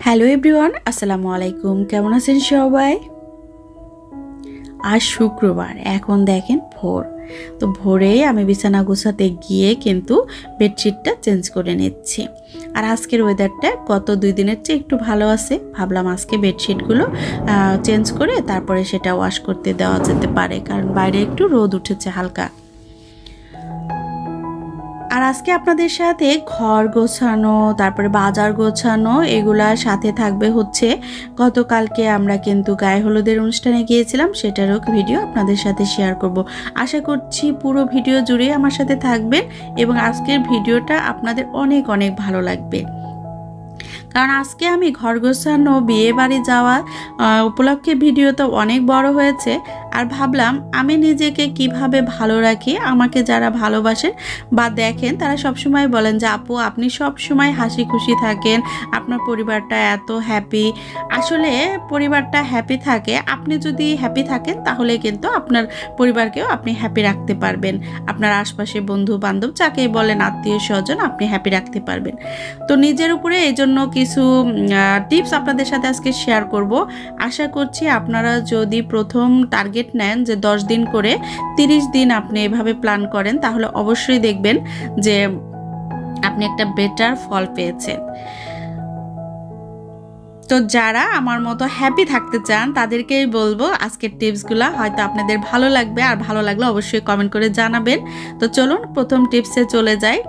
Hello everyone, আসসালামু আলাইকুম। কেমন আছেন সবাই? আজ শুক্রবার, এখন দেখেন ভোর। তো ভোরে আমি বিছানা গোছাতে গিয়ে কিন্তু বেডশিটটা চেঞ্জ করে নিচ্ছি। আর আজকের ওয়েদারটা গত 2 দিনের চেয়ে একটু ভালো আছে। ভাবলাম আজকে বেডশিটগুলো চেঞ্জ করে তারপরে সেটা ওয়াশ করতে দেওয়া যেতে পারে, কারণ বাইরে একটু রোদ উঠেছে হালকা। আর আজকে আপনাদের সাথে ঘর গোছানো, তারপরে বাজার গোছানো, এগুলার সাথে থাকবে হচ্ছে গতকালকে আমরা কিন্তু গায়ে হলুদের অনুষ্ঠানে গিয়েছিলাম, সেটারও ভিডিও আপনাদের সাথে শেয়ার করব। আশা করছি পুরো ভিডিও জুড়ে আমার সাথে থাকবেন এবং আজকের ভিডিওটা আপনাদের অনেক অনেক ভালো লাগবে। কারণ আজকে আমি ঘর গোছানো, বিয়ে বাড়ি যাওয়া উপলক্ষে ভিডিও তো অনেক বড় হয়েছে, আর ভাবলাম আমি নিজেকে কিভাবে ভালো রাখি। আমাকে যারা ভালোবাসেন বা দেখেন তারা সবসময় বলেন যে আপু আপনি সব সময় হাসি খুশি থাকেন, আপনার পরিবারটা এত হ্যাপি। আসলে পরিবারটা হ্যাপি থাকে, আপনি যদি হ্যাপি থাকেন তাহলে কিন্তু আপনার পরিবারকেও আপনি হ্যাপি রাখতে পারবেন। আপনার আশপাশে বন্ধু বান্ধব যাকেই বলেন, আত্মীয় স্বজন, আপনি হ্যাপি রাখতে পারবেন। তো নিজের উপরে এই জন্য কিছু টিপস আপনাদের সাথে আজকে শেয়ার করব। আশা করছি আপনারা যদি প্রথম টার্গেট নেন যে 10 দিন করে 30 দিন আপনি এভাবে প্ল্যান করেন, তাহলে অবশ্যই দেখবেন যে আপনি একটা বেটার ফল পেয়েছেন। তো যারা আমার মতো হ্যাপি থাকতে চান তাদেরকেই বলবো আজকের টিপসগুলো হয়তো আপনাদের ভালো লাগবে, আর ভালো লাগলে অবশ্যই কমেন্ট করে জানাবেন। তো চলুন প্রথম টিপসে চলে যাই।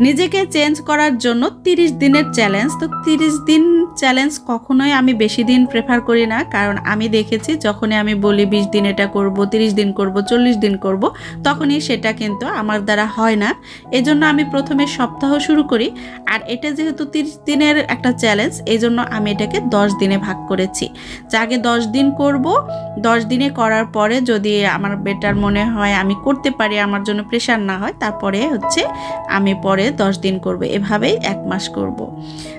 নিজেকে চেঞ্জ করার জন্য 30 দিনের চ্যালেঞ্জ। তো 30 দিন চ্যালেঞ্জ কখনোই আমি বেশি দিন প্রেফার করি না, কারণ আমি দেখেছি যখনই আমি বলি 20 দিন এটা করব, 30 দিন করব, 40 দিন করব, তখনই সেটা কিন্তু আমার দ্বারা হয় না। এজন্য আমি প্রথমে সপ্তাহ শুরু করি, আর এটা যেহেতু 30 দিনের একটা চ্যালেঞ্জ, এই জন্য আমি এটাকে 10 দিনে ভাগ করেছি। যে আগে 10 দিন করব, 10 দিনে করার পরে যদি আমার বেটার মনে হয়, আমি করতে পারি, আমার জন্য প্রেশার না হয়, তারপরে হচ্ছে আমি পরে 10 দিন করব, এভাবেই 1 মাস করব।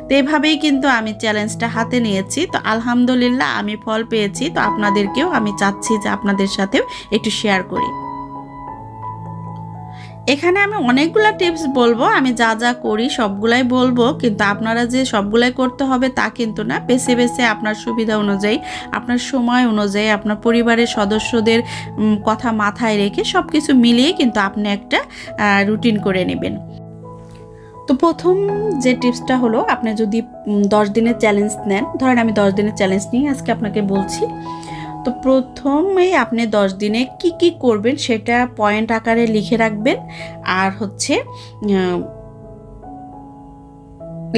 তো এভাবেই কিন্তু আমি চ্যালেঞ্জটা হাতে নিয়েছি। তো আলহামদুলিল্লাহ আমি ফল পেয়েছি। তো আপনাদেরকেও আমি চাচ্ছি যে আপনাদের সাথেও একটু শেয়ার করি। এখানে আমি অনেকগুলা টিপস বলবো, আমি যা যা করি সবগুলাই বলবো, কিন্তু আপনারা যে সবগুলাই করতে হবে তা কিন্তু না। বেছে বেছে আপনার সুবিধা অনুযায়ী, আপনার সময় অনুযায়ী, আপনার পরিবারের সদস্যদের কথা মাথায় রেখে সব কিছু মিলিয়ে কিন্তু আপনি একটা রুটিন করে নেবেন। তো প্রথম যে টিপসটা হলো, আপনি যদি 10 দিনের চ্যালেঞ্জ নেন, ধরেন আমি 10 দিনের চ্যালেঞ্জ নিয়ে আজকে আপনাকে বলছি। তো প্রথমেই আপনি 10 দিনে কি কি করবেন সেটা পয়েন্ট আকারে লিখে রাখবেন, আর হচ্ছে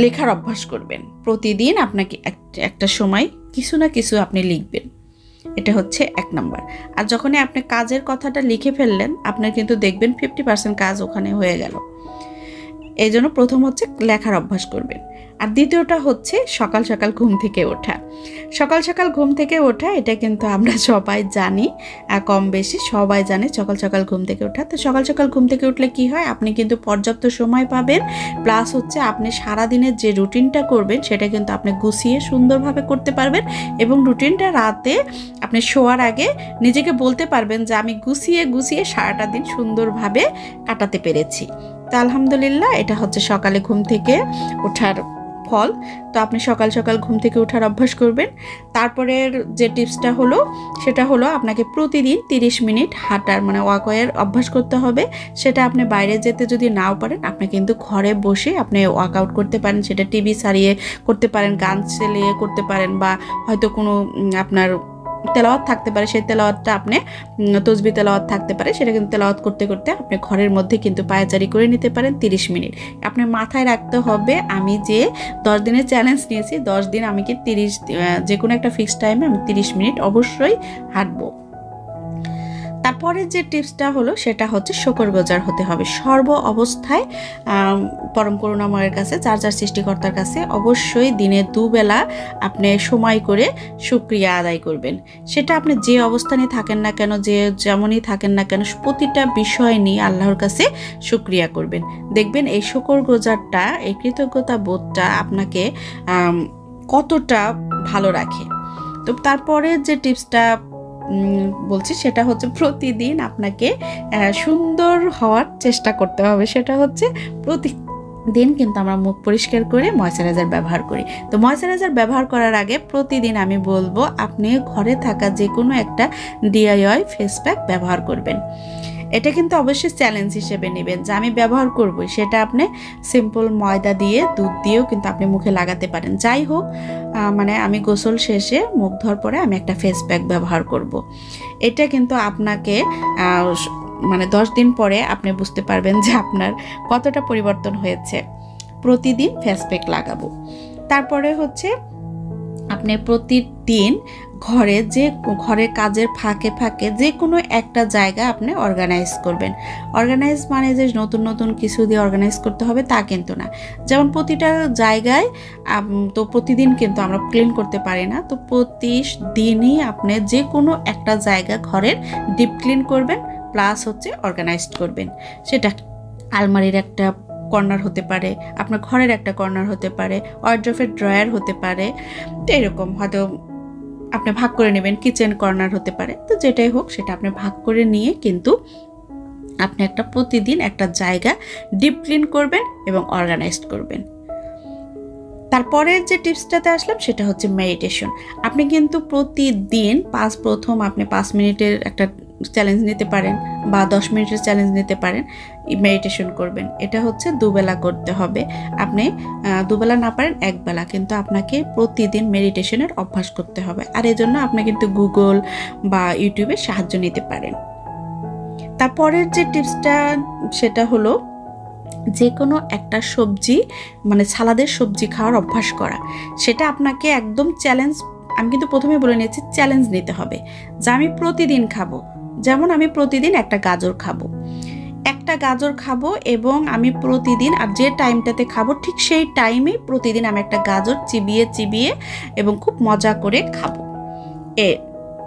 লেখার অভ্যাস করবেন। প্রতিদিন আপনাকে একটা সময় কিছু না কিছু আপনি লিখবেন। এটা হচ্ছে 1 নাম্বার। আর যখনই আপনি কাজের কথাটা লিখে ফেললেন, আপনার কিন্তু দেখবেন 50% কাজ ওখানে হয়ে গেল। এই জন্য প্রথম হচ্ছে লেখার অভ্যাস করবেন। আর দ্বিতীয়টা হচ্ছে সকাল সকাল ঘুম থেকে ওঠা। সকাল সকাল ঘুম থেকে ওঠা, এটা কিন্তু আমরা সবাই জানি, কম বেশি সবাই জানে সকাল সকাল ঘুম থেকে ওঠা। তো সকাল সকাল ঘুম থেকে উঠলে কি হয়, আপনি কিন্তু পর্যাপ্ত সময় পাবেন, প্লাস হচ্ছে আপনি সারাদিনের যে রুটিনটা করবেন সেটা কিন্তু আপনি গুছিয়ে সুন্দরভাবে করতে পারবেন, এবং রুটিনটা রাতে আপনি শোয়ার আগে নিজেকে বলতে পারবেন যে আমি গুছিয়ে গুছিয়ে সারাটা দিন সুন্দরভাবে কাটাতে পেরেছি। তো আলহামদুলিল্লাহ, এটা হচ্ছে সকালে ঘুম থেকে ওঠার ফল। তো আপনি সকাল সকাল ঘুম থেকে ওঠার অভ্যাস করবেন। তারপরের যে টিপসটা হলো, সেটা হলো আপনাকে প্রতিদিন 30 মিনিট হাঁটার মানে ওয়াকওয়ের অভ্যাস করতে হবে। সেটা আপনি বাইরে যেতে যদি নাও পারেন, আপনি কিন্তু ঘরে বসে আপনি ওয়ার্কআউট করতে পারেন। সেটা টিভি সারিয়ে করতে পারেন, গান চালিয়ে করতে পারেন, বা হয়তো কোনো আপনার তেলাওয়াত থাকতে পারে, সেই তেলাওয়াতটা আপনি তসবি তেলাওয়াত থাকতে পারে, সেটা কিন্তু তেলাওয়াত করতে করতে আপনি ঘরের মধ্যে কিন্তু পায়চারি করে নিতে পারেন 30 মিনিট। আপনি মাথায় রাখতে হবে, আমি যে 10 দিনের চ্যালেঞ্জ নিয়েছি, 10 দিন আমি কি 30 যে কোনো একটা ফিক্সড টাইমে আমি 30 মিনিট অবশ্যই হাঁটবো। তারপরে যে টিপসটা হলো, সেটা হচ্ছে শুকরগুজার হতে হবে সর্ব অবস্থায়। পরম করুণাময়ের কাছে, যার যার সৃষ্টিকর্তার কাছে অবশ্যই দিনে 2 বেলা আপনি সময় করে শুকরিয়া আদায় করবেন। সেটা আপনি যে অবস্থানে থাকেন না কেন, যে যেমনই থাকেন না কেন, প্রতিটা বিষয় নিয়ে আল্লাহর কাছে শুকরিয়া করবেন। দেখবেন এই শুকরগুজারটা, এই কৃতজ্ঞতা বোধটা আপনাকে কতটা ভালো রাখে। তো তারপরে যে টিপসটা বলছি, সেটা হচ্ছে প্রতিদিন আপনাকে সুন্দর হওয়ার চেষ্টা করতে হবে। সেটা হচ্ছে দিন কিন্তু আমরা মুখ পরিষ্কার করে ময়শ্চারাইজার ব্যবহার করি। তো ময়শ্চারাইজার ব্যবহার করার আগে প্রতিদিন আমি বলবো আপনি ঘরে থাকা যে কোনো একটা DIY ফেস প্যাক ব্যবহার করবেন। এটা কিন্তু অবশ্যই চ্যালেঞ্জ হিসেবে নেবেন যে আমি ব্যবহার করব, সেটা আপনি সিম্পল ময়দা দিয়ে দুধ দিয়েও কিন্তু আপনি মুখে লাগাতে পারেন। যাই হোক, মানে আমি গোসল শেষে মুখ ধোয়ার পরে আমি একটা ফেস প্যাক ব্যবহার করব। এটা কিন্তু আপনাকে মানে 10 দিন পরে আপনি বুঝতে পারবেন যে আপনার কতটা পরিবর্তন হয়েছে। প্রতিদিন ফেস প্যাক লাগাবো। তারপরে হচ্ছে আপনি প্রতিদিন ঘরের কাজের ফাঁকে ফাঁকে যে কোনো একটা জায়গা আপনি অর্গানাইজ করবেন। অর্গানাইজ মানে যে নতুন নতুন কিছু দিয়ে অর্গানাইজ করতে হবে তা কিন্তু না। যেমন প্রতিটা জায়গায় তো প্রতিদিন কিন্তু আমরা ক্লিন করতে পারি না, তো প্রতিদিনই আপনি যে কোনো একটা জায়গা ঘরের ডিপ ক্লিন করবেন, প্লাস হচ্ছে অর্গানাইজড করবেন। সেটা আলমারির একটা কর্নার হতে পারে, আপনার ঘরের একটা কর্নার হতে পারে, ওয়ার্ড্রোবের ড্রয়ার হতে পারে, তো এরকম হয়তো আপনি ভাগ করে নেবেন, কিচেন কর্নার হতে পারে। তো যেটাই হোক সেটা আপনি ভাগ করে নিয়ে কিন্তু আপনি একটা প্রতিদিন একটা জায়গা ডিপ ক্লিন করবেন এবং অর্গানাইজড করবেন। তারপরের যে টিপসটাতে আসলাম সেটা হচ্ছে মেডিটেশন। আপনি কিন্তু প্রতিদিন প্রথম আপনি 5 মিনিটের একটা চ্যালেঞ্জ নিতে পারেন বা 10 মিনিটের চ্যালেঞ্জ নিতে পারেন, মেডিটেশন করবেন। এটা হচ্ছে দুবেলা করতে হবে। আপনি দুবেলা না পারেন একবেলা, কিন্তু আপনাকে প্রতিদিন মেডিটেশনের অভ্যাস করতে হবে। আর এজন্য আপনি কিন্তু গুগল বা ইউটিউবে সাহায্য নিতে পারেন। তারপরের যে টিপসটা সেটা হলো যে কোনো একটা সবজি মানে সালাদের সবজি খাওয়ার অভ্যাস করা। সেটা আপনাকে একদম চ্যালেঞ্জ, আমি কিন্তু প্রথমে বলে নিয়েছি চ্যালেঞ্জ নিতে হবে যে আমি প্রতিদিন খাবো। যেমন আমি প্রতিদিন একটা গাজর খাবো এবং আমি প্রতিদিন আর যে টাইমটাতে খাবো ঠিক সেই টাইমে প্রতিদিন আমি একটা গাজর চিবিয়ে এবং খুব মজা করে খাবো।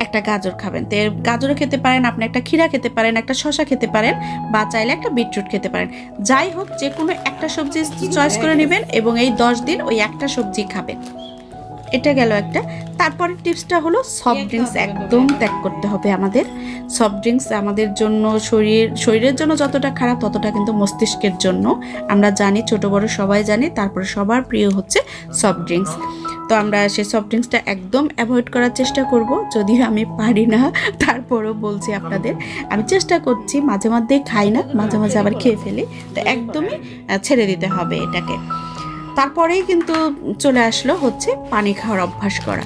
একটা গাজর খাবেন, তো গাজরও খেতে পারেন, আপনি একটা ক্ষীরা খেতে পারেন, একটা শসা খেতে পারেন, বা চাইলে একটা বিটরুট খেতে পারেন। যাই হোক, যে কোনো একটা সবজি চয়েস করে নেবেন এবং এই 10 দিন ওই একটা সবজি খাবেন। এটা গেল একটা। তারপরের টিপসটা হলো সফট ড্রিঙ্কস একদম ত্যাগ করতে হবে আমাদের। সফট ড্রিঙ্কস আমাদের জন্য শরীরের জন্য যতটা খারাপ ততটা কিন্তু মস্তিষ্কের জন্য, আমরা জানি, ছোট বড় সবাই জানি। তারপরে সবার প্রিয় হচ্ছে সফট ড্রিঙ্কস। তো আমরা সেই সফট ড্রিঙ্কসটা একদম অ্যাভয়েড করার চেষ্টা করব, যদিও আমি পারি না, তারপরেও বলছি আপনাদের। আমি চেষ্টা করছি, মাঝে মধ্যেই খাই না, মাঝে মাঝে আবার খেয়ে ফেলি। তো একদমই ছেড়ে দিতে হবে এটাকে। তারপরেই কিন্তু চলে আসলো হচ্ছে পানি খাওয়ার অভ্যাস করা।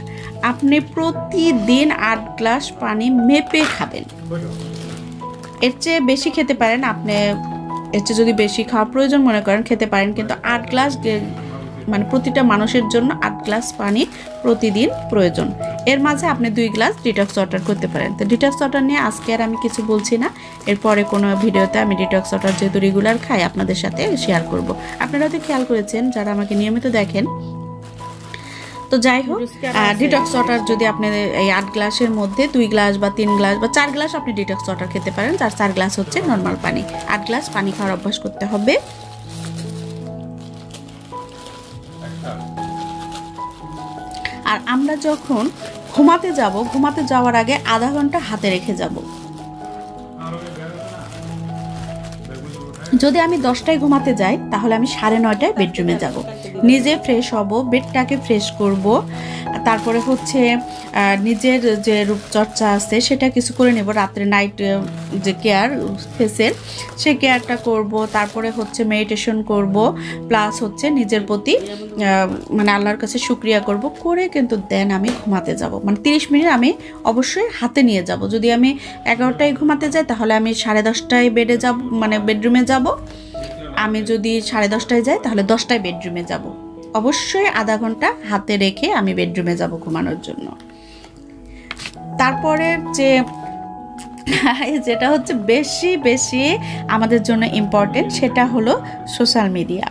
আপনি প্রতিদিন 8 গ্লাস পানি মেপে খাবেন। এর চেয়ে বেশি খেতে পারেন, আপনি এর চেয়ে যদি বেশি খাওয়ার প্রয়োজন মনে করেন খেতে পারেন, কিন্তু 8 গ্লাস মানে প্রতিটা মানুষের জন্য 8 গ্লাস পানি প্রতিদিন প্রয়োজন। এর মাঝে আপনি 2 গ্লাস ডিটক্স ওয়াটার করতে পারেন। তো ডিটক্স ওয়াটার নিয়ে আজকে আর আমি কিছু বলছি না, এরপরে কোনো ভিডিওতে আমি ডিটক্স ওয়াটার যেহেতু রেগুলার খাই আপনাদের সাথে শেয়ার করব। আপনারা হয়তো খেয়াল করেছেন যারা আমাকে নিয়মিত দেখেন। তো যাই হোক, ডিটক্স ওয়াটার যদি আপনি এই 8 গ্লাসের মধ্যে 2 গ্লাস বা 3 গ্লাস বা 4 গ্লাস আপনি ডিটক্স ওয়াটার খেতে পারেন, যার 4 গ্লাস হচ্ছে নর্মাল পানি। 8 গ্লাস পানি খাওয়ার অভ্যাস করতে হবে। আর আমরা যখন ঘুমাতে যাওয়ার আগে আধা ঘন্টা হাতে রেখে যাব। যদি আমি 10টায় ঘুমাতে যাই তাহলে আমি 9:30টায় বেডরুমে যাব, নিজে ফ্রেশ হব, বেডটাকে ফ্রেশ করব, তারপরে হচ্ছে নিজের যে রূপচর্চা আছে সেটা কিছু করে নেব, রাত্রে নাইট যে কেয়ার ফেসের সেই কেয়ারটা করব, তারপরে হচ্ছে মেডিটেশন করব, প্লাস হচ্ছে নিজের প্রতি মানে আল্লাহর কাছে শুকরিয়া করব, করে কিন্তু দেন আমি ঘুমাতে যাব। মানে 30 মিনিট আমি অবশ্যই হাতে নিয়ে যাব। যদি আমি 11টায় ঘুমাতে যাই তাহলে আমি 10:30টায় বেডে যাব, মানে বেডরুমে যাব। আমি যদি 10:30টায় যাই তাহলে 10টায় বেডরুমে যাব। অবশ্যই আধা ঘন্টা হাতে রেখে আমি বেডরুমে যাব ঘুমানোর জন্য। তারপরে যেটা হচ্ছে বেশি আমাদের জন্য ইম্পর্টেন্ট সেটা হলো সোশ্যাল মিডিয়া।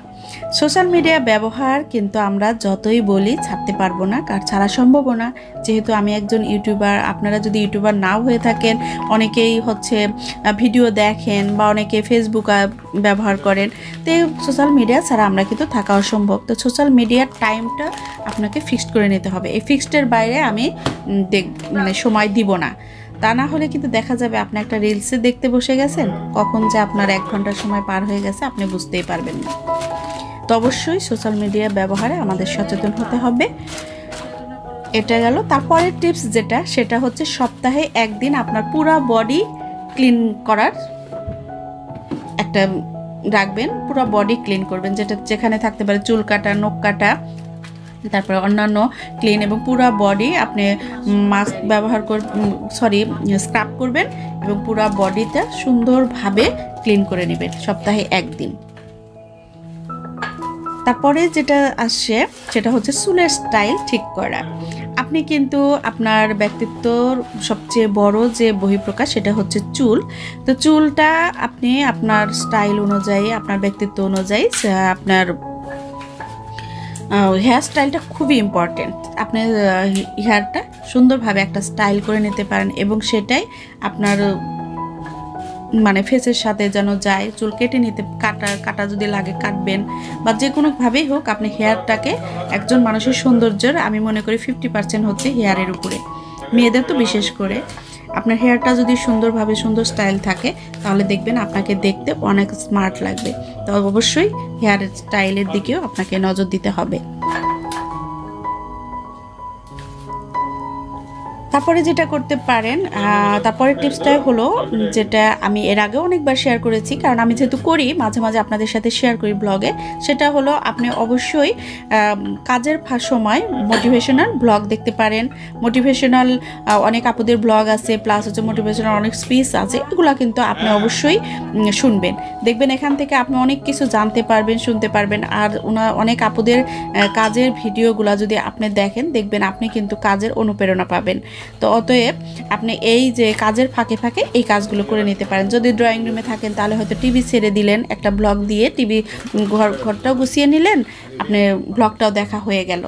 সোশ্যাল মিডিয়া ব্যবহার কিন্তু আমরা যতই বলি ছাড়তে পারবো না, কার ছাড়া সম্ভবও না। যেহেতু আমি একজন ইউটিউবার, আপনারা যদি ইউটিউবার নাও হয়ে থাকেন, অনেকেই হচ্ছে ভিডিও দেখেন বা অনেকে ফেসবুক ব্যবহার করেন, তো সোশ্যাল মিডিয়া ছাড়া আমরা কিন্তু থাকা অসম্ভব। তো সোশ্যাল মিডিয়ার টাইমটা আপনাকে ফিক্সড করে নিতে হবে। এই ফিক্সডের বাইরে আমি মানে সময় দিব না, তা না হলে কিন্তু দেখা যাবে আপনি একটা রিলসে দেখতে বসে গেছেন, কখন যে আপনার 1 ঘন্টার সময় পার হয়ে গেছে আপনি বুঝতেই পারবেন না। তো অবশ্যই সোশ্যাল মিডিয়া ব্যবহারে আমাদের সচেতন হতে হবে। এটা গেল। তারপরের টিপস যেটা, সেটা হচ্ছে সপ্তাহে একদিন আপনার পুরো বডি ক্লিন করার একটা রাখবেন। পুরো বডি ক্লিন করবেন, যেটা যেখানে থাকতে পারে চুল কাটা, নখ কাটা, তারপরে অন্যান্য ক্লিন, এবং পুরো বডি আপনি মাস্ক ব্যবহার স্ক্রাব করবেন এবং পুরো বডিটা সুন্দরভাবে ক্লিন করে নেবেন সপ্তাহে একদিন। তারপরে যেটা আসছে সেটা হচ্ছে চুলের স্টাইল ঠিক করা। আপনি কিন্তু আপনার ব্যক্তিত্বর সবচেয়ে বড় যে বহিঃপ্রকাশ সেটা হচ্ছে চুল। তো চুলটা আপনি আপনার স্টাইল অনুযায়ী, আপনার ব্যক্তিত্ব অনুযায়ী আপনার হেয়ার স্টাইলটা খুবই ইম্পর্টেন্ট। আপনি হেয়ারটা সুন্দরভাবে একটা স্টাইল করে নিতে পারেন এবং সেটাই আপনার মানে ফেসের সাথে যেন যায়। চুল কেটে নিতে, কাটা যদি লাগে কাটবেন, বা যে কোনোভাবেই হোক আপনি হেয়ারটাকে, একজন মানুষের সৌন্দর্যের আমি মনে করি 50% হচ্ছে হেয়ারের উপরে, মেয়েদের তো বিশেষ করে। আপনার হেয়ারটা যদি সুন্দরভাবে সুন্দর স্টাইল থাকে তাহলে দেখবেন আপনাকে দেখতে অনেক স্মার্ট লাগবে। তো অবশ্যই হেয়ার স্টাইলের দিকেও আপনাকে নজর দিতে হবে। তারপরে যেটা করতে পারেন, তারপরের টিপসটা হলো যেটা আমি এর আগেও অনেকবার শেয়ার করেছি, কারণ আমি যেহেতু করি মাঝে মাঝে আপনাদের সাথে শেয়ার করি ব্লগে, সেটা হলো আপনি অবশ্যই কাজের সময় মোটিভেশনাল ব্লগ দেখতে পারেন। মোটিভেশনাল অনেক আপুদের ব্লগ আছে, প্লাস হচ্ছে মোটিভেশনাল অনেক স্পিচ আছে, এগুলো কিন্তু আপনি অবশ্যই শুনবেন। দেখবেন এখান থেকে আপনি অনেক কিছু জানতে পারবেন, শুনতে পারবেন। আর অনেক আপুদের কাজের ভিডিওগুলো যদি আপনি দেখেন, দেখবেন আপনি কিন্তু কাজের অনুপ্রেরণা পাবেন। তো অতএব আপনি এই যে কাজের ফাঁকে ফাঁকে এই কাজগুলো করে নিতে পারেন। যদি ড্রয়িং রুমে থাকেন তাহলে হয়তো টিভি ছেড়ে দিলেন, একটা ব্লগ দিয়ে টিভি ঘরটাও গুছিয়ে নিলেন, আপনি ব্লগটাও দেখা হয়ে গেল।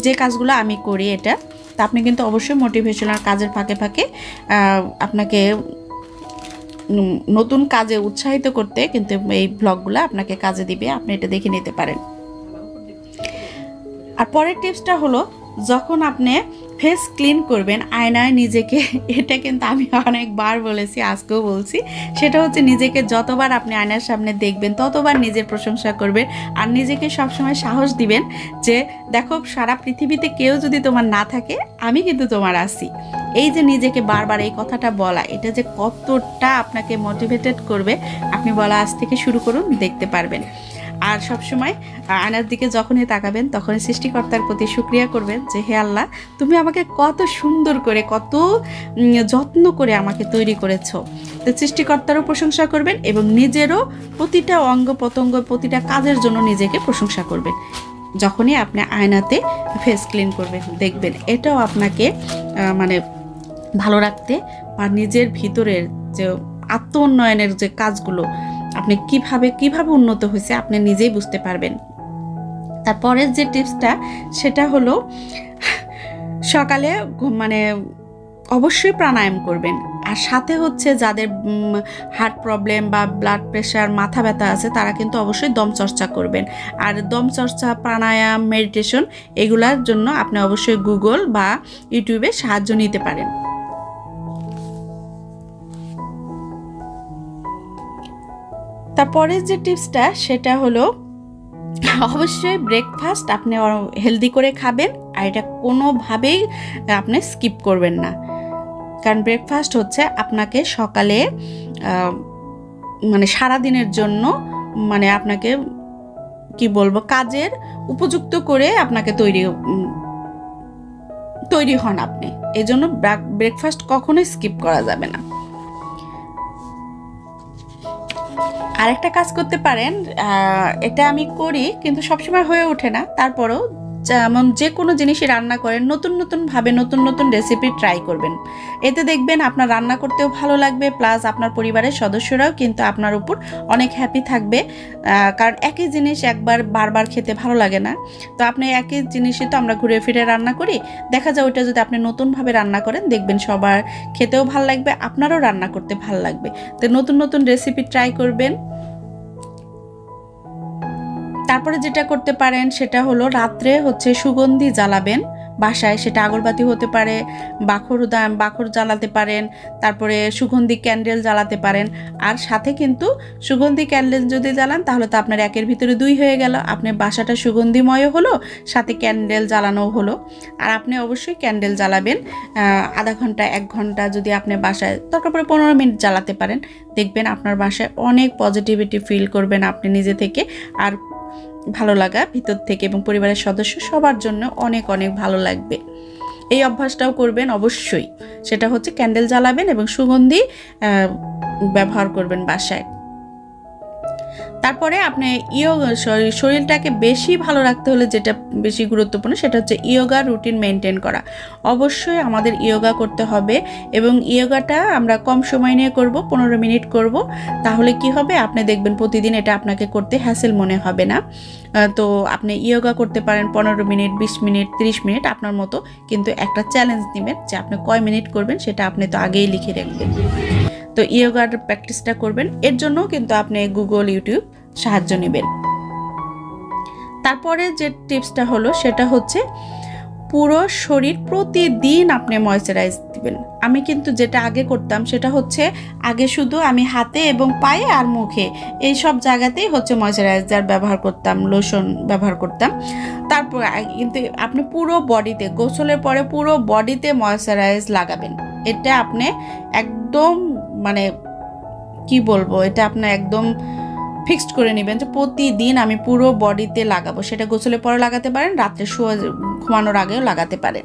যে কাজগুলো আমি করি এটা, তা আপনি কিন্তু অবশ্যই মোটিভেশনাল কাজের ফাঁকে ফাঁকে আপনাকে নতুন কাজে উৎসাহিত করতে কিন্তু এই ব্লগগুলো আপনাকে কাজে দিবে, আপনি এটা দেখে নিতে পারেন। আর পরের টিপসটা হলো, যখন আপনি ফেস ক্লিন করবেন আয়নায় নিজেকে, এটা কিন্তু আমি অনেকবার বলেছি, আজকেও বলছি, সেটা হচ্ছে নিজেকে যতবার আপনি আয়নার সামনে দেখবেন ততবার নিজের প্রশংসা করবেন আর নিজেকে সবসময় সাহস দিবেন যে দেখো, সারা পৃথিবীতে কেউ যদি তোমার না থাকে আমি কিন্তু তোমার আছি। এই যে নিজেকে বারবার এই কথাটা বলা, এটা যে কতটা আপনাকে মোটিভেটেড করবে, আপনি বলা আজ থেকে শুরু করুন, দেখতে পারবেন। আর সবসময় আয়নার দিকে যখনই তাকাবেন তখনই সৃষ্টিকর্তার প্রতি শুকরিয়া করবেন যে হে আল্লাহ, তুমি আমাকে কত সুন্দর করে, কত যত্ন করে আমাকে তৈরি করেছো। তো সৃষ্টিকর্তারও প্রশংসা করবেন এবং নিজেরও প্রতিটা অঙ্গ প্রত্যঙ্গ, প্রতিটা কাজের জন্য নিজেকে প্রশংসা করবেন যখনই আপনি আয়নাতে ফেস ক্লিন করবেন। দেখবেন এটাও আপনাকে মানে ভালো রাখতে বা নিজের ভিতরের যে আত্ম উন্নয়নের যে কাজগুলো আপনি কিভাবে উন্নত হয়েছে আপনি নিজেই বুঝতে পারবেন। তারপরের যে টিপসটা সেটা হলো, সকালে মানে অবশ্যই প্রাণায়াম করবেন। আর সাথে হচ্ছে যাদের হার্ট প্রবলেম বা ব্লাড প্রেশার, মাথা ব্যথা আছে, তারা কিন্তু অবশ্যই দম চর্চা করবেন। আর দম চর্চা, প্রাণায়াম, মেডিটেশন এগুলার জন্য আপনি অবশ্যই গুগল বা ইউটিউবে সাহায্য নিতে পারেন। তারপরে যে টিপসটা সেটা হলো, অবশ্যই ব্রেকফাস্ট আপনি হেলদি করে খাবেন আর এটা কোনোভাবেই আপনি স্কিপ করবেন না। কারণ ব্রেকফাস্ট হচ্ছে আপনাকে সকালে মানে সারাদিনের জন্য মানে আপনাকে কি বলবো, কাজের উপযুক্ত করে আপনাকে তৈরি হন আপনি। এই জন্য ব্রেকফাস্ট কখনোই স্কিপ করা যাবে না। আরেকটা কাজ করতে পারেন, এটা আমি করি কিন্তু সবসময় হয়ে ওঠে না, তারপরেও যেমন যে কোনো জিনিসই রান্না করেন নতুন নতুনভাবে নতুন নতুন রেসিপি ট্রাই করবেন। এতে দেখবেন আপনার রান্না করতেও ভালো লাগবে, প্লাস আপনার পরিবারের সদস্যরাও কিন্তু আপনার উপর অনেক হ্যাপি থাকবে। কারণ একই জিনিস বারবার খেতে ভালো লাগে না। তো আপনি একই জিনিসই তো আমরা ঘুরে ফিরে রান্না করি, দেখা যায় ওইটা যদি আপনি নতুনভাবে রান্না করেন দেখবেন সবার খেতেও ভালো লাগবে, আপনারও রান্না করতে ভালো লাগবে। তো নতুন নতুন রেসিপি ট্রাই করবেন। তারপরে যেটা করতে পারেন সেটা হলো, রাত্রে হচ্ছে সুগন্ধি জ্বালাবেন বাসায়, সেটা আগরবাতি হতে পারে, বাখর জ্বালাতে পারেন, তারপরে সুগন্ধি ক্যান্ডেল জ্বালাতে পারেন। আর সাথে কিন্তু সুগন্ধি ক্যান্ডেল যদি জ্বালান তাহলে তো আপনার একের ভিতরে 2 হয়ে গেল, আপনার বাসাটা সুগন্ধিময় হলো, সাথে ক্যান্ডেল জ্বালানো হলো। আর আপনি অবশ্যই ক্যান্ডেল জ্বালাবেন আধা ঘন্টা 1 ঘন্টা, যদি আপনি বাসায় দরকার পড়ে 15 মিনিট জ্বালাতে পারেন। দেখবেন আপনার বাসায় অনেক পজিটিভিটি ফিল করবেন আপনি নিজে থেকে, আর ভালো লাগা ভিতর থেকে, এবং পরিবারের সদস্য সবার জন্য অনেক অনেক ভালো লাগবে। এই অভ্যাসটাও করবেন অবশ্যই, সেটা হচ্ছে ক্যান্ডেল জ্বালাবেন এবং সুগন্ধি ব্যবহার করবেন বাসায়। তারপরে আপনি শরীরটাকে বেশি ভালো রাখতে হলে যেটা বেশি গুরুত্বপূর্ণ সেটা হচ্ছে ইয়োগা রুটিন মেনটেন করা। অবশ্যই আমাদের ইয়োগা করতে হবে, এবং ইয়োগাটা আমরা কম সময় নিয়ে করব, 15 মিনিট করব। তাহলে কি হবে, আপনি দেখবেন প্রতিদিন এটা আপনাকে করতে হ্যাসেল মনে হবে না। তো আপনি ইয়োগা করতে পারেন 15 মিনিট, 20 মিনিট, 30 মিনিট আপনার মতো, কিন্তু একটা চ্যালেঞ্জ নেবেন যে আপনি কয় মিনিট করবেন সেটা আপনি তো আগেই লিখে রাখবেন। তো ইয়োগার প্র্যাকটিসটা করবেন, এর জন্য কিন্তু আপনি গুগল, ইউটিউব সাহায্য নেবেন। তারপরে যে টিপসটা হলো সেটা হচ্ছে পুরো শরীর প্রতিদিন আপনি ময়শ্চারাইজ দিবেন। আমি কিন্তু যেটা আগে করতাম সেটা হচ্ছে আগে শুধু আমি হাতে এবং পায়ে আর মুখে এই সব জায়গাতেই হচ্ছে ময়শ্চারাইজার ব্যবহার করতাম, লোশন ব্যবহার করতাম। তারপর কিন্তু আপনি পুরো বডিতে, গোসলের পরে পুরো বডিতে ময়শ্চারাইজ লাগাবেন। এটা আপনি একদম মানে কি বলবো, এটা আপনি একদম ফিক্সড করে নেবেন যে প্রতিদিন আমি পুরো বডিতে লাগাবো। সেটা গোসলের পরে লাগাতে পারেন, রাত্রে ঘুমানোর আগেও লাগাতে পারেন।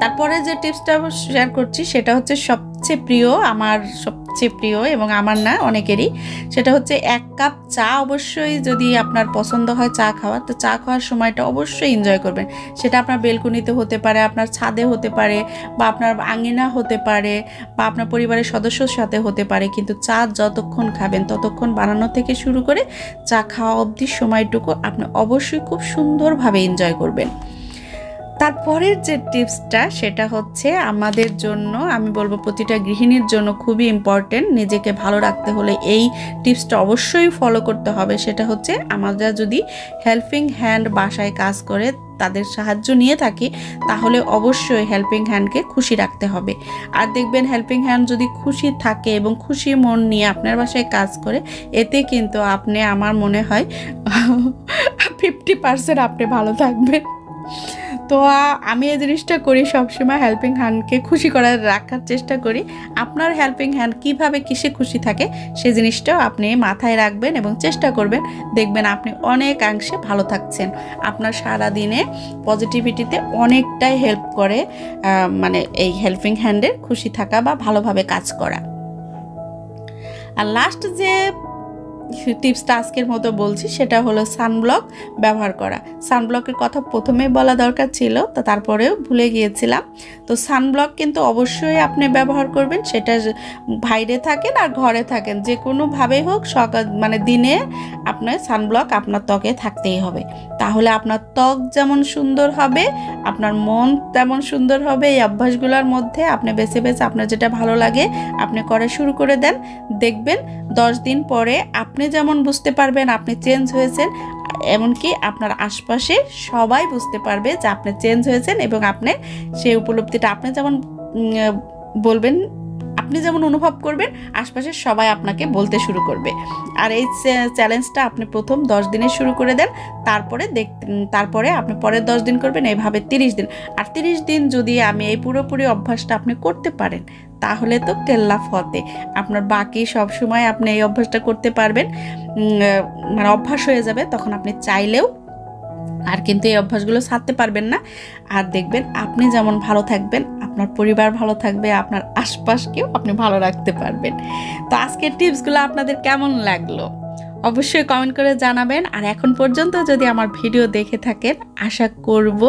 তারপরে যে টিপসটা শেয়ার করছি সেটা হচ্ছে সবচেয়ে প্রিয়, আমার সবচেয়ে প্রিয় এবং আমার না অনেকেরই, সেটা হচ্ছে 1 কাপ চা। অবশ্যই যদি আপনার পছন্দ হয় চা খাওয়া, তো চা খাওয়ার সময়টা অবশ্যই এনজয় করবেন। সেটা আপনার বেলকনিতে হতে পারে, আপনার ছাদে হতে পারে, বা আপনার আঙিনা হতে পারে, বা আপনার পরিবারের সদস্যর সাথে হতে পারে। কিন্তু চা যতক্ষণ খাবেন ততক্ষণ বানানো থেকে শুরু করে চা খাওয়া অবধি সময়টুকু আপনি অবশ্যই খুব সুন্দরভাবে এনজয় করবেন। তারপরের যে টিপসটা সেটা হচ্ছে আমাদের জন্য, আমি বলবো প্রতিটা গৃহিণীর জন্য খুবই ইম্পর্টেন্ট। নিজেকে ভালো রাখতে হলে এই টিপসটা অবশ্যই ফলো করতে হবে। সেটা হচ্ছে আমরা যদি হেল্পিং হ্যান্ড বাসায় কাজ করে তাদের সাহায্য নিয়ে থাকি, তাহলে অবশ্যই হেল্পিং হ্যান্ডকে খুশি রাখতে হবে। আর দেখবেন হেল্পিং হ্যান্ড যদি খুশি থাকে এবং খুশি মন নিয়ে আপনার বাসায় কাজ করে, এতে কিন্তু আপনি, আমার মনে হয় 50% আপনি ভালো থাকবেন। তো আমি এই জিনিসটা করি সবসময়, হেল্পিং হ্যান্ডকে খুশি রাখার চেষ্টা করি। আপনার হেল্পিং হ্যান্ড কীভাবে কিসে খুশি থাকে সেই জিনিসটাও আপনি মাথায় রাখবেন এবং চেষ্টা করবেন, দেখবেন আপনি অনেকাংশে ভালো থাকছেন। আপনার সারা দিনে পজিটিভিটিতে অনেকটাই হেল্প করে মানে এই হেল্পিং হ্যান্ডের খুশি থাকা বা ভালোভাবে কাজ করা। আর লাস্ট যে টিপসটা আজকের মতো বলছি সেটা হলো সানব্লক ব্যবহার করা। সানব্লকের কথা প্রথমে বলা দরকার ছিল, তো তারপরেও ভুলে গিয়েছিলাম। তো সানব্লক কিন্তু অবশ্যই আপনি ব্যবহার করবেন, সেটা বাইরে থাকেন আর ঘরে থাকেন, যে কোনোভাবেই হোক সকাল মানে দিনে আপনার সানব্লক আপনার ত্বকে থাকতেই হবে। তাহলে আপনার ত্বক যেমন সুন্দর হবে, আপনার মন তেমন সুন্দর হবে। এই অভ্যাসগুলোর মধ্যে আপনি বেছে বেছে আপনার যেটা ভালো লাগে আপনি করা শুরু করে দেন। দেখবেন 10 দিন পরে আপনি যেমন বুঝতে পারবেন আপনি চেঞ্জ হয়েছেন, এমনকি আপনার আশপাশে সবাই বুঝতে পারবে যে আপনি চেঞ্জ হয়েছেন, এবং আপনি সেই উপলব্ধিটা আপনি যেমন বলবেন, আপনি যেমন অনুভব করবেন, আশপাশের সবাই আপনাকে বলতে শুরু করবে। আর এই চ্যালেঞ্জটা আপনি প্রথম 10 দিনে শুরু করে দেন, তারপরে আপনি পরের 10 দিন করবেন, এইভাবে 30 দিন। আর 30 দিন যদি আমি এই পুরোপুরি অভ্যাসটা আপনি করতে পারেন, তাহলে তো কেল্লা ফতে, আপনার বাকি সব সময় আপনি এই অভ্যাসটা করতে পারবেন, মানে অভ্যাস হয়ে যাবে। তখন আপনি চাইলেও আর কিন্তু এই অভ্যাসগুলো ছাড়তে পারবেন না। আর দেখবেন আপনি যেমন ভালো থাকবেন, আপনার পরিবার ভালো থাকবে, আপনার আশপাশকেও আপনি ভালো রাখতে পারবেন। তো আজকের টিপসগুলো আপনাদের কেমন লাগলো অবশ্যই কমেন্ট করে জানাবেন। আর এখন পর্যন্ত যদি আমার ভিডিও দেখে থাকেন, আশা করব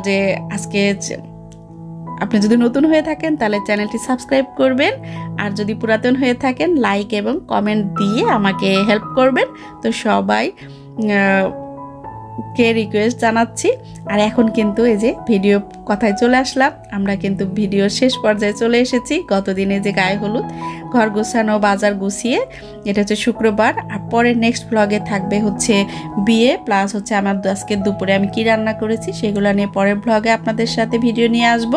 যে আজকে আপনি যদি নতুন হয়ে থাকেন তাহলে চ্যানেলটি সাবস্ক্রাইব করবেন, আর যদি পুরাতন হয়ে থাকেন লাইক এবং কমেন্ট দিয়ে আমাকে হেল্প করবেন। তো সবাই কে রিকোয়েস্ট জানাচ্ছি। আর এখন কিন্তু এই যে ভিডিও কথায় চলে আসলাম, আমরা কিন্তু ভিডিওর শেষ পর্যায়ে চলে এসেছি। গতদিনে যে গায়ে হলুদ, ঘর গোছানো, বাজার গুছিয়ে, এটা হচ্ছে শুক্রবার। আর পরের নেক্সট ব্লগে থাকবে হচ্ছে বিয়ে প্লাস হচ্ছে আমার আজকে দুপুরে আমি কি রান্না করেছি সেগুলো নিয়ে পরের ব্লগে আপনাদের সাথে ভিডিও নিয়ে আসব।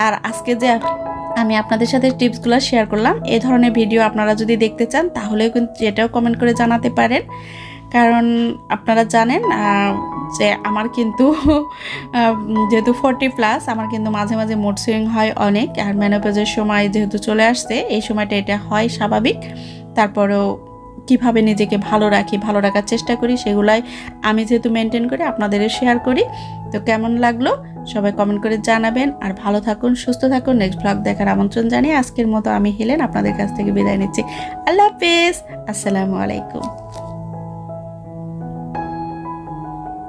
আর আজকে যে আমি আপনাদের সাথে টিপসগুলো শেয়ার করলাম, এই ধরনের ভিডিও আপনারা যদি দেখতে চান তাহলেও কিন্তু এটাও কমেন্ট করে জানাতে পারেন। কারণ আপনারা জানেন যে আমার কিন্তু যেহেতু 40+, আমার কিন্তু মাঝে মাঝে মুড সুইং হয় অনেক। আর মেনোপজের সময় যেহেতু চলে আসছে, এই সময়টা এটা হয় স্বাভাবিক। তারপরেও কিভাবে নিজেকে ভালো রাখি, ভালো রাখার চেষ্টা করি, সেগুলাই আমি যেহেতু মেনটেন করি আপনাদেরও শেয়ার করি। তো কেমন লাগলো সবাই কমেন্ট করে জানাবেন। আর ভালো থাকুন, সুস্থ থাকুন। নেক্সট ব্লগ দেখার আমন্ত্রণ জানিয়ে আজকের মতো আমি হেলেন আপনাদের কাছ থেকে বিদায় নিচ্ছি। আল্লাহ হাফেজ, আসসালামু আলাইকুম।